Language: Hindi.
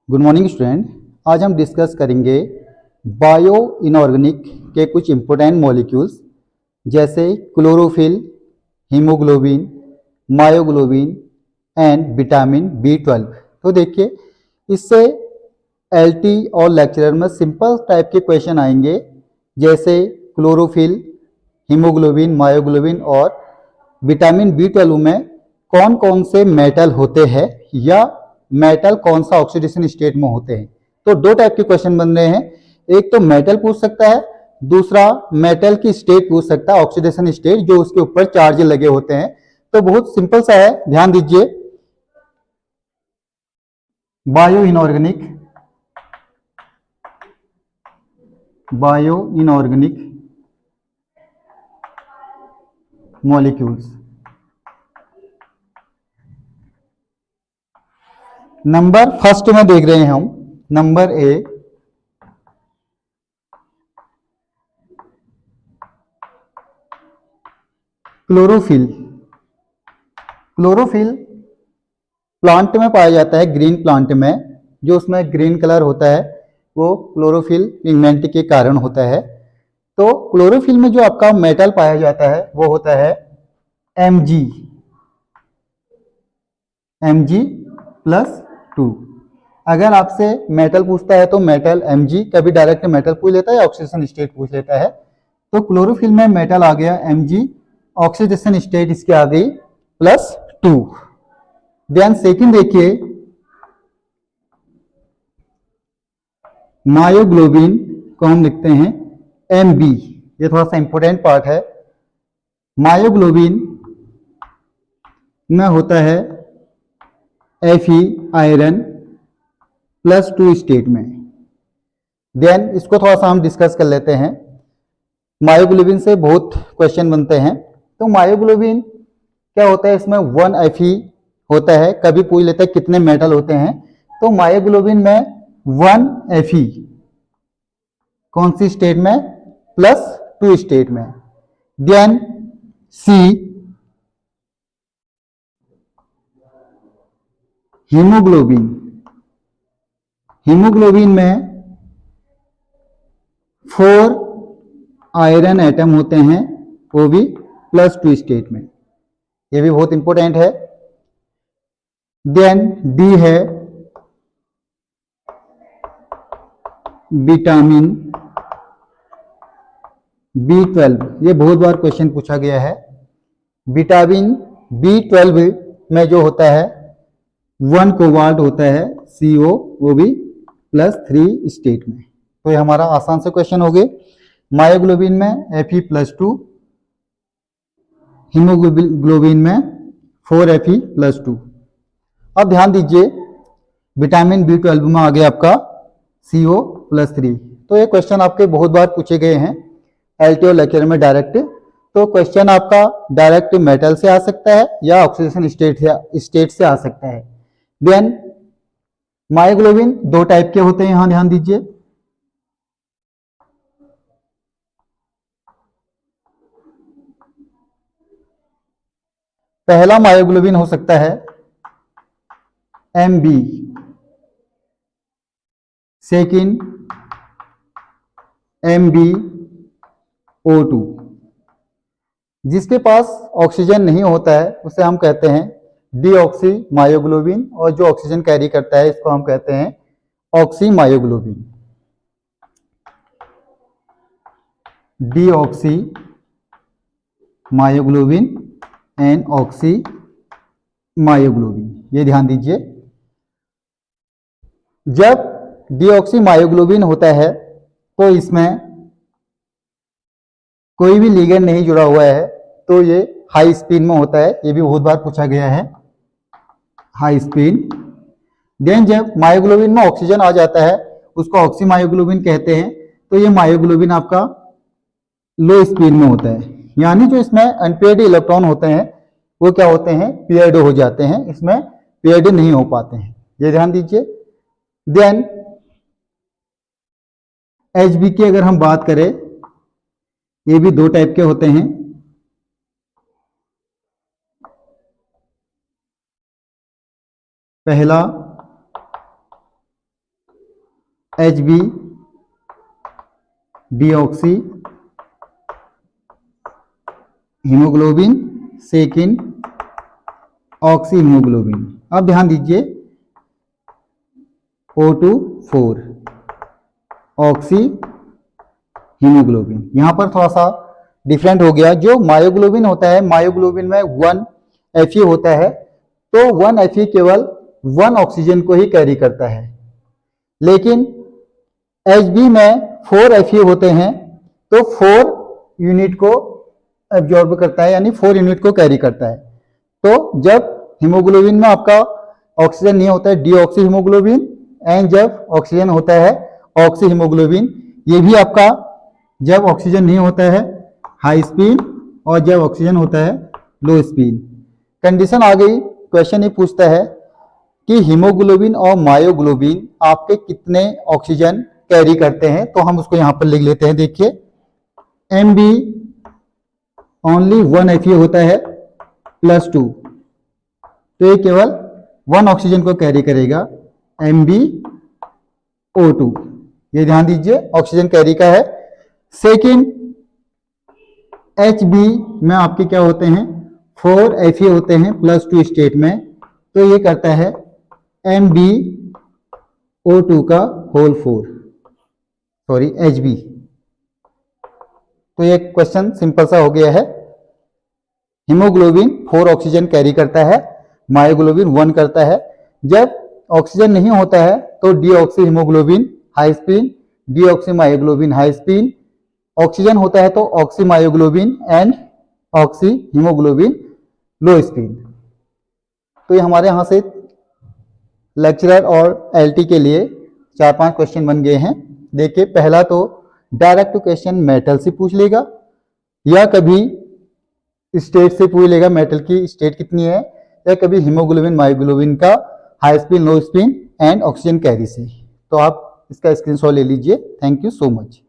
Good morning student. आज हम डिस्कस करेंगे बायो इनऑर्गेनिक के कुछ इंपॉर्टेंट मॉलिक्यूल्स जैसे chlorophyll, haemoglobin, myoglobin and vitamin B12। तो देखिए, इससे एलटी और लेक्चरर में सिंपल टाइप के क्वेश्चन आएंगे जैसे क्लोरोफिल, हीमोग्लोबिन, मायोग्लोबिन और विटामिन B12 में कौन कौन से मेटल होते हैं या मेटल कौन सा ऑक्सीडेशन स्टेट में होते हैं। तो दो टाइप के क्वेश्चन बन रहे हैं, एक तो मेटल पूछ सकता है, दूसरा मेटल की स्टेट पूछ सकता है, ऑक्सीडेशन स्टेट जो उसके ऊपर चार्ज लगे होते हैं। तो बहुत सिंपल सा है, ध्यान दीजिए। Bio inorganic molecules. Number first में देख रहे हैं हम, number A chlorophyll. Chlorophyll plant में पाया जाता है, ग्रीन प्लांट में, जो उसमें ग्रीन कलर होता है वो क्लोरोफिल पिगमेंट के कारण होता है। तो क्लोरोफिल में जो आपका मेटल पाया जाता है वो होता है Mg, Mg+2। अगर आपसे मेटल पूछता है तो मेटल Mg, कभी डायरेक्ट मेटल पूछ लेता है या ऑक्सीडेशन स्टेट पूछ लेता है। तो क्लोरोफिल में मेटल आ गया Mg, ऑक्सीडेशन स्टेट इसकी आ गई +2। देन सेकंड देखिए, मायोग्लोबिन को हम लिखते हैं Mb। ये थोड़ा सा इंपॉर्टेंट पार्ट है। मायोग्लोबिन में होता है Fe आयरन +2 स्टेट में। देन इसको थोड़ा सा हम डिस्कस कर लेते हैं। मायोग्लोबिन से बहुत क्वेश्चन बनते हैं। तो मायोग्लोबिन क्या होता है, इसमें 1Fe होता है, कभी पूछ लेता है कितने मेटल होते हैं। तो मायोग्लोबिन में 1Fe कौन सी स्टेट में, +2 स्टेट में। देन सी हीमोग्लोबिन। हीमोग्लोबिन में 4 आयरन एटम होते हैं, वो भी +2 स्टेट में। ये भी बहुत इंपॉर्टेंट है। देन डी है विटामिन B12। ये बहुत बार क्वेश्चन पूछा गया है। विटामिन B12 में जो होता है 1 कोबाल्ट होता है CO, वो भी +3 स्टेट में। तो ये हमारा आसान से क्वेश्चन हो गए। मायोग्लोबिन में Fe+2, हीमोग्लोबिन में 4Fe+2। अब ध्यान दीजिए, विटामिन B12 में आ गया आपका CO+3। तो ये क्वेश्चन आपके बहुत बार पूछे गए हैं एलटी और लेक्चर में डायरेक्ट। तो क्वेश्चन आपका डायरेक्ट मेटल से आ सकता है या ऑक्सीडेशन स्टेट से आ सकता है। देन मायोग्लोबिन दो टाइप के होते हैं, यहां ध्यान दीजिए। पहला मायोग्लोबिन हो सकता है Mb, सेकेंड MbO2। जिसके पास ऑक्सीजन नहीं होता है उसे हम कहते हैं डीऑक्सी मायोग्लोबिन, और जो ऑक्सीजन कैरी करता है इसको हम कहते हैं oxy myoglobin. Deoxy myoglobin and oxy myoglobin, ये ध्यान दीजिए। जब डीऑक्सी मायोग्लोबिन होता है तो इसमें कोई भी लिगेंड नहीं जुड़ा हुआ है, तो ये हाई स्पीड में होता है। ये भी बहुत बार पूछा गया है, हाई स्पीड। देन जब मायोग्लोबिन में ऑक्सीजन आ जाता है उसको ऑक्सी मायोग्लोबिन कहते हैं। तो ये मायोग्लोबिन आपका लो स्पीड में होता है, यानी जो इसमें अनपेयर्ड इलेक्ट्रॉन होते हैं वो क्या होते हैं, पेयर्ड हो जाते हैं, इसमें पेयर्ड नहीं हो पाते हैं, ये ध्यान दीजिए। देन Hb की अगर हम बात करें, ये भी दो टाइप के होते हैं। पहला Hb deoxy haemoglobin, second oxy haemoglobin. अब ध्यान दीजिए O2 4 ऑक्सी हीमोग्लोबिन। यहां पर थोड़ा सा डिफरेंट हो गया। जो मायोग्लोबिन होता है, मायोग्लोबिन में 1 Fe होता है, तो 1 Fe केवल 1 ऑक्सीजन को ही कैरी करता है, लेकिन Hb में 4 Fe होते हैं, तो 4 यूनिट को एब्जॉर्ब करता है, यानी 4 यूनिट को कैरी करता है। तो जब हीमोग्लोबिन में आपका ऑक्सीजन नहीं होता है, डीऑक्सी हीमोग्लोबिन, एंड जब ऑक्सीजन होता है, ऑक्सी हीमोग्लोबिन। ये भी आपका जब ऑक्सीजन नहीं होता है हाई स्पीड, और जब ऑक्सीजन होता है लो स्पीड। कंडीशन आ गई, क्वेश्चन ये पूछता है कि हीमोग्लोबिन और मायोग्लोबिन आपके कितने ऑक्सीजन कैरी करते हैं, तो हम उसको यहां पर लिख लेते हैं। देखिए Mb ओनली 1 Fe होता है +2, तो ये केवल 1 ऑक्सीजन को कैरी करेगा, MbO2। ये ध्यान दीजिए ऑक्सीजन कैरी का है। सेकेंड Hb में आपके क्या होते हैं, 4 Fe होते हैं +2 स्टेट में, तो ये करता है MbO2 का होल 4, सॉरी Hb। तो ये क्वेश्चन सिंपल सा हो गया है। हीमोग्लोबिन 4 ऑक्सीजन कैरी करता है, मायोग्लोबिन 1 करता है। जब ऑक्सीजन नहीं होता है तो deoxy haemoglobin high speed, deoxy myoglobin high speed. Oxygen होता है तो oxy myoglobin and oxy haemoglobin low speed. तो ये हमारे यहाँ से लेक्चरर और एलटी के लिए 4-5 क्वेश्चन बन गए हैं। देखिए पहला तो डायरेक्ट क्वेश्चन मेटल से पूछ लेगा, या कभी स्टेट से पूछ लेगा मेटल की स्टेट कितनी है, या कभी हीमोग्लोबिन मायोग्लोबिन का high speed low speed and oxygen carry से। तो आप इसका स्क्रीनशॉट ले लीजिए। Thank you so much.